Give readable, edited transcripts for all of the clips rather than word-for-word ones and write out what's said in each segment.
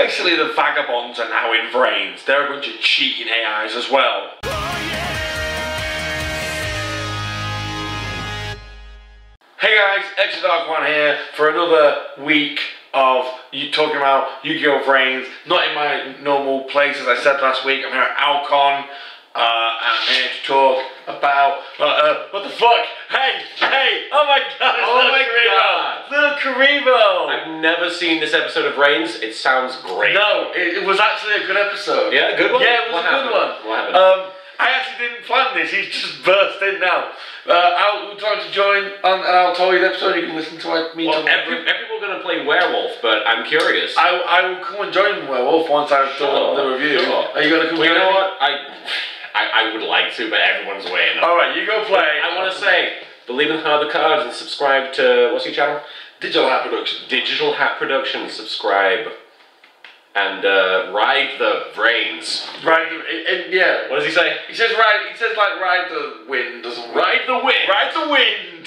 Basically, the vagabonds are now in Vrains. They're a bunch of cheating AIs as well. Hey guys, xthedarkone here for another week of talking about Yu-Gi-Oh Vrains. Not in my normal place, as I said last week. I'm here at Alcon, and I'm here to talk about what the fuck? Hey! Oh my god! LittleKuriboh! I've never seen this episode of Vrains. It sounds great. No, it was actually a good episode. Yeah, a good one. Yeah, it was a good one. What happened? I actually didn't plan this. He's just burst in now. I'll try to join, and I'll tell you the episode. You can listen to me. Well, people are going to play werewolf, but I'm curious. I will come and join werewolf once I've done the review. Sure. Are you going to come? Well, you know what? I would like to, but everyone's waiting. All right, you go play. I want to say, believe in the cards and subscribe to what's your channel? Digital Hat Productions. Digital Hat Productions. Subscribe. And ride the Vrains. Yeah. What does he say? He says ride. He says like ride the wind, doesn't he? Ride the wind. Ride the wind.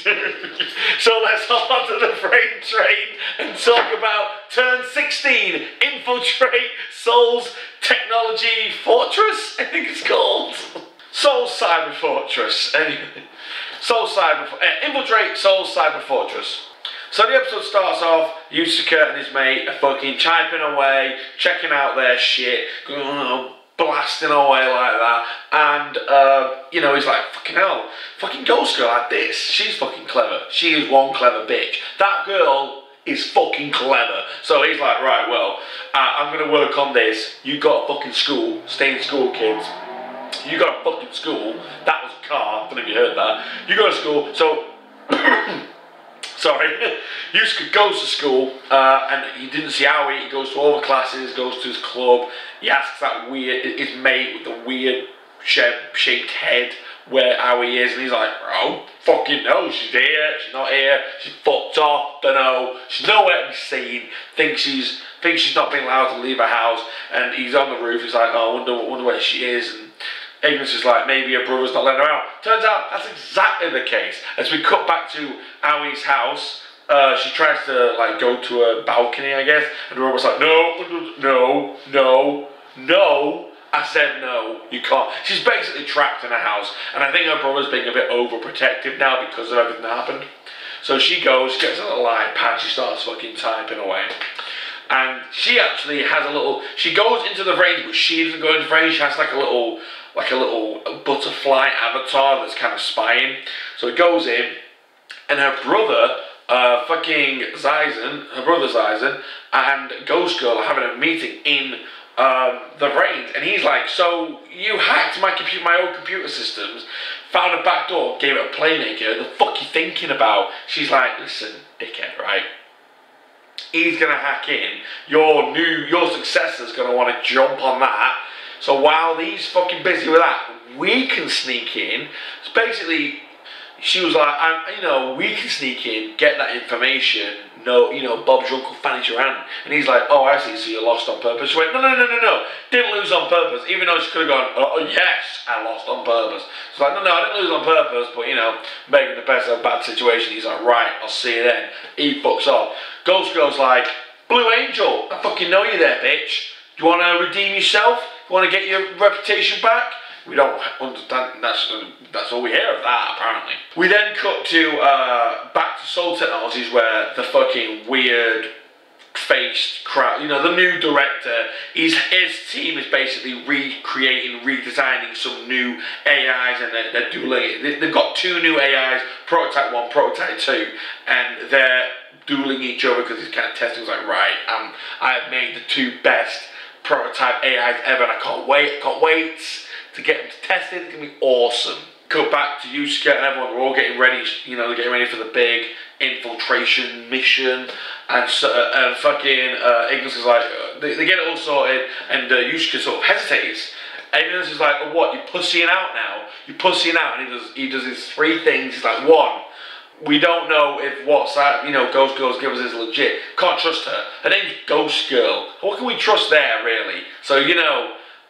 So let's hop onto the Vrain train and talk about turn 16. Infiltrate Soul's Technology Fortress. I think it's called Soul's Cyber Fortress. Anyway, Infiltrate Soul's Cyber Fortress. So the episode starts off, Yusuke and his mate are fucking typing away, checking out their shit, blasting away like that, and, he's like, fucking hell, fucking Ghost Girl had this, she's fucking clever, she is one clever bitch, that girl is fucking clever, so he's like, right, well, I'm gonna work on this, you got a fucking school, stay in school, kids, you got a fucking school, that was a car, I don't know if you heard that, you got a school, so... Sorry, Yusuke goes to school and he didn't see Aoi. He goes to all the classes, goes to his club. He asks his mate with the weird shaped head where Aoi is, and he's like, oh, fucking no, she's here, she's not here, she's fucked off, don't know, she's nowhere to be seen, thinks she's not being allowed to leave her house, and he's on the roof, he's like, oh, I wonder where she is, and Ignis is like, maybe her brother's not letting her out. Turns out that's exactly the case. As we cut back to Aoi's house, she tries to like go to a balcony, I guess, and the robot's like, no. I said no, you can't. She's basically trapped in a house, and I think her brother's being a bit overprotective now because of everything that happened. So she goes, gets a little iPad, she starts fucking typing away. And she actually has she goes into the Vrains, but she doesn't go into Vrains, she has like a little butterfly avatar that's kind of spying. So it goes in, and her brother, Zyzen, and Ghost Girl are having a meeting in the Vrains, and he's like, so you hacked my old computer systems, found a back door, gave it a playmaker, the fuck you thinking about? She's like, listen, dickhead, right? He's gonna hack in, your successor's gonna want to jump on that. So while he's fucking busy with that, we can sneak in. So basically, she was like, we can sneak in, get that information. No, Bob's your Uncle Fanny's your aunt. And he's like, oh, I see, so you lost on purpose. She went, no, didn't lose on purpose. Even though she could have gone, oh, yes, I lost on purpose. She's like, no, I didn't lose on purpose, but, making the best of a bad situation. He's like, right, I'll see you then. He fucks off. Ghost Girl's like, Blue Angel, I fucking know you there, bitch. Do you want to redeem yourself? You want to get your reputation back? We don't understand. That's all we hear of that, apparently. We then cut to back to Soul Technologies, where the fucking weird faced crowd, the new director, his team is basically redesigning some new AIs, and they're dueling. They've got two new AIs, Prototype 1, Prototype 2, and they're dueling each other because he's kind of testing. He's like, right, I've made the two best prototype AIs ever, and I can't wait to get them tested. It's gonna be awesome. Cut back to Yusuke and everyone, they're all getting ready, they're getting ready for the big infiltration mission, and fucking Ignis is like, they get it all sorted, and Yusuke sort of hesitates. Ignis is like, oh, what, you're pussying out now? You're pussying out, and he does his three things. He's like, one, we don't know if Ghost Girl's give us is legit. Can't trust her. Her name's Ghost Girl. What can we trust there, really? So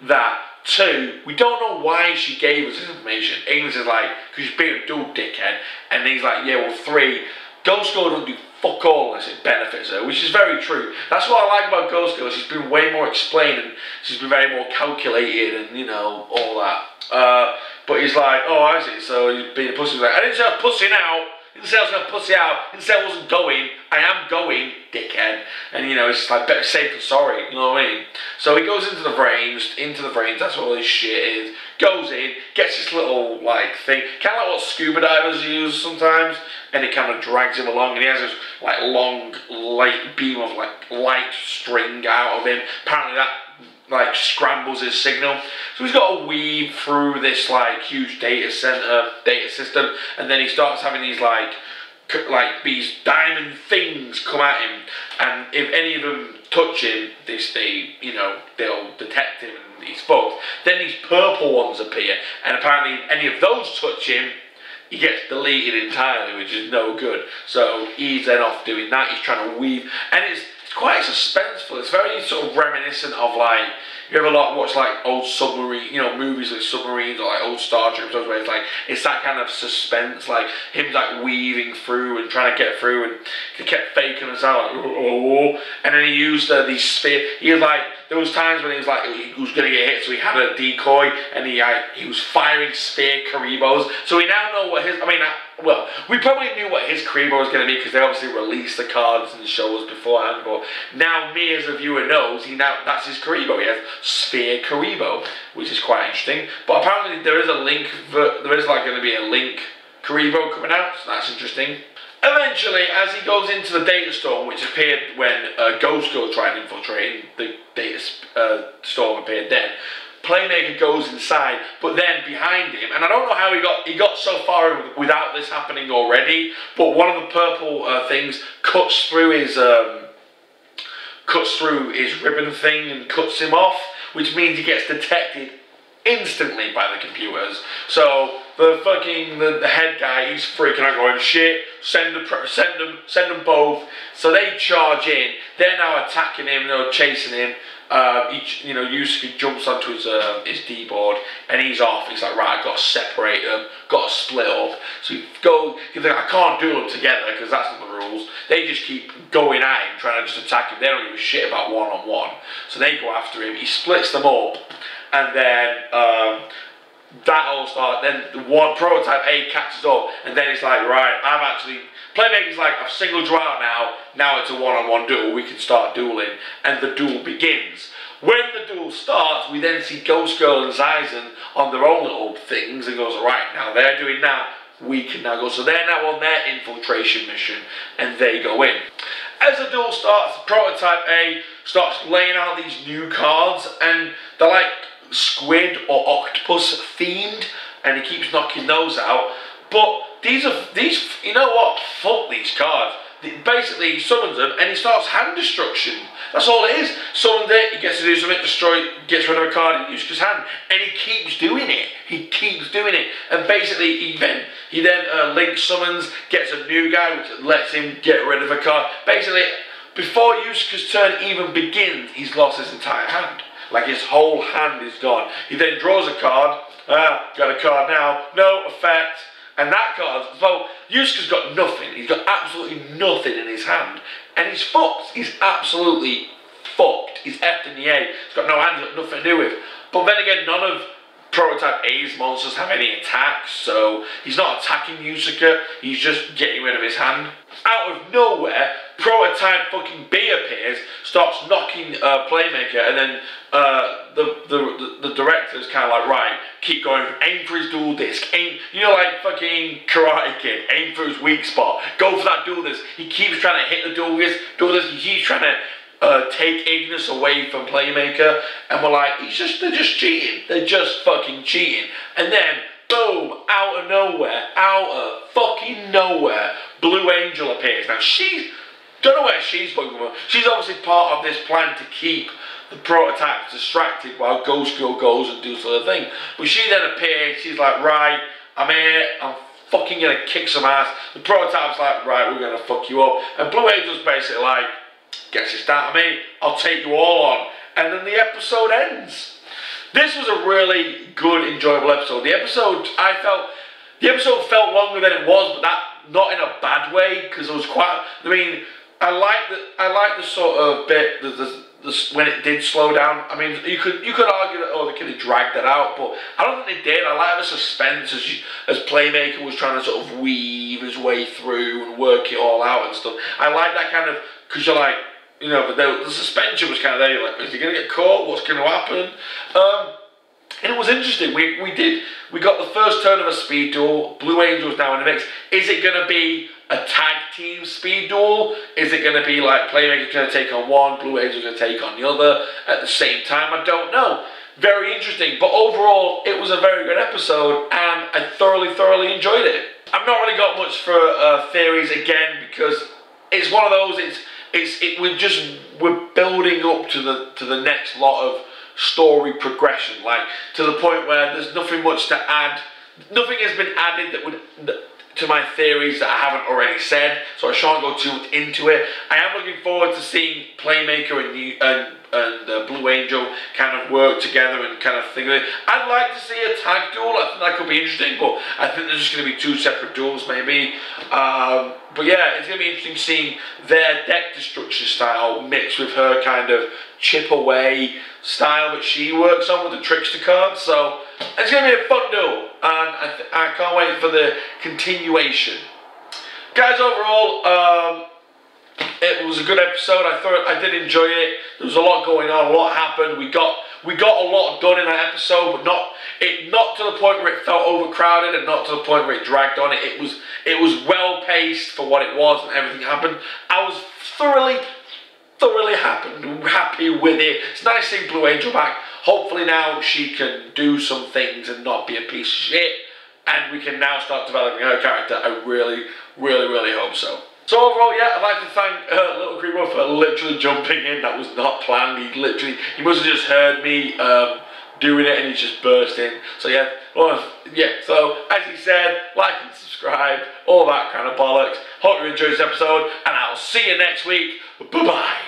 that. Two, we don't know why she gave us this information. Ignis is like, because she's being a dual dickhead. And he's like, yeah, well, three, Ghost Girl doesn't do fuck all unless it benefits her, which is very true. That's what I like about Ghost Girl. She's been way more explained and she's been very more calculated and, you know, all that. But he's like, oh, I see, so he's being a pussy. He's like, I didn't say I was pussy out. I didn't say I was going to pussy out. I didn't say I wasn't going. I am going, dickhead. And, you know, it's just like, better safe than sorry. You know what I mean? So he goes into the Vrains, that's what all this shit is. Goes in, gets this little, like, thing. Kind of like what scuba divers use sometimes. And it kind of drags him along. And he has this, like, long, light beam of, like, light string out of him. Apparently that, like, scrambles his signal. So he's got to weave through this, like, huge data system. And then he starts having these, like these diamond things come at him, and if any of them touch him, they'll detect him and he's fucked. Then these purple ones appear, and apparently if any of those touch him, he gets deleted entirely, which is no good. So he's then off doing that. He's trying to weave, and it's quite suspenseful. It's very sort of reminiscent of, like, you ever watch like old submarine, you know, movies with submarines or like old Star Trek episodes where it's that kind of suspense, like him like weaving through and trying to get through, and he kept faking us out, like, oh, and then he used these sphere. He was like, there was times when he was like he was gonna get hit, so he had a decoy and he was firing Xthedarkone. So we now know what his. Well, we probably knew what his Kuriboh was going to be because they obviously released the cards and show us beforehand. But now me as a viewer knows that's his Kuriboh. He has Xthedarkone, which is quite interesting. But apparently there is a link. There is like going to be a link Kuriboh coming out, so that's interesting. Eventually, as he goes into the data storm, which appeared when Ghost Girl tried infiltrating, the data storm appeared then. Playmaker goes inside, but then behind him, and I don't know how he got so far without this happening already, but one of the purple things cuts through his ribbon thing and cuts him off, which means he gets detected instantly by the computers. So the head guy, he's freaking out, going, shit, send them both. So they charge in. They're now attacking him, they're chasing him. Yusuke jumps onto his D-board and he's off. He's like, right, I've got to separate them, got to split up. So he's like, I can't do them together because that's not the rules. They just keep going at him, trying to just attack him. They don't give a shit about one-on-one. So they go after him. He splits them up, and then that all starts. Then the one prototype A catches up, and then it's like, right, Playmaker's like, I've singled you out now. Now it's a one-on-one duel. We can start dueling, and the duel begins. When the duel starts, we then see Ghost Girl and Zyzen on their own little things, and goes, right, now they're doing that. We can now go. So they're now on their infiltration mission, and they go in. As the duel starts, Prototype A starts laying out these new cards, and they're like squid or octopus themed, and he keeps knocking those out. But these, you know what? Fuck these cards. Basically, he summons them and he starts hand destruction. That's all it is. Summons it, he gets to do something, gets rid of a card in Yusuke's hand, and he keeps doing it. He keeps doing it, and basically he then Link summons, gets a new guy, which lets him get rid of a card. Basically, before Yusuke's turn even begins, he's lost his entire hand. Like his whole hand is gone. He then draws a card. Got a card now. No effect. And that card, so Yusuke's got nothing. He's got absolutely nothing in his hand. And he's fucked. He's absolutely fucked. He's effed in the A. He's got no hand, he's got nothing to do with. But then again, none of Prototype A's monsters have any attacks, so he's not attacking Yusuke, he's just getting rid of his hand. Out of nowhere, Prototype fucking B appears, starts knocking Playmaker, and then the director's kind of like, right, keep going, aim for his dual disc, aim, you know, like fucking Karate Kid, aim for his weak spot, go for that dual disc. He keeps trying to hit the dual disc, he keeps trying to take Ignis away from Playmaker, and we're like, they're just cheating, they're just fucking cheating. And then, boom, out of fucking nowhere, Blue Angel appears. Now don't know where she's fucking from. She's obviously part of this plan to keep the Prototypes distracted while Ghost Girl goes and does the thing. But she then appears, she's like, right, I'm here, I'm fucking gonna kick some ass. The Prototype's like, right, we're gonna fuck you up. And Blue Angel's basically like, gets it down to me, I'll take you all on. And then the episode ends. This was a really good, enjoyable episode. The episode felt longer than it was, but not in a bad way, because it was quite. I mean, I like the sort of bit when it did slow down. I mean, you could argue that they could have dragged that out, but I don't think they did. I like the suspense as Playmaker was trying to sort of weave his way through and work it all out and stuff. I like that kind of, because you're like, you know, but the suspension was kind of there. You're like, is he going to get caught? What's going to happen? And it was interesting. We got the first turn of a speed duel. Blue Angel's now in the mix. Is it going to be a tag team speed duel? Is it going to be like Playmaker's going to take on one, Blue Angel's going to take on the other at the same time? I don't know. Very interesting. But overall, it was a very good episode, and I thoroughly enjoyed it. I've not really got much for theories again, because it's one of those. We're building up to the next lot of story progression, like to the point where there's nothing much to add. Nothing has been added to my theories that I haven't already said, so I shan't go too much into it. I am looking forward to seeing Playmaker and Blue Angel kind of work together and kind of think of it. I'd like to see a tag duel. I think that could be interesting, but I think there's just going to be two separate duels maybe. But yeah, it's going to be interesting seeing their deck destruction style mixed with her kind of chip away style that she works on with the trickster cards. So it's going to be a fun duel, and I can't wait for the continuation. Guys, overall, it was a good episode. I did enjoy it. There was a lot going on, a lot happened. We got a lot done in that episode, but not to the point where it felt overcrowded, and not to the point where it dragged on. It was well paced for what it was, and everything happened. I was thoroughly happy with it. It's nice seeing Blue Angel back. Hopefully now she can do some things and not be a piece of shit, and we can now start developing her character. I really hope so. So overall, yeah, I'd like to thank LittleKuriboh for literally jumping in. That was not planned. He must have just heard me doing it, and he just burst in. So yeah, so as he said, like and subscribe, all that kind of bollocks. Hope you enjoyed this episode, and I'll see you next week. Bye-bye.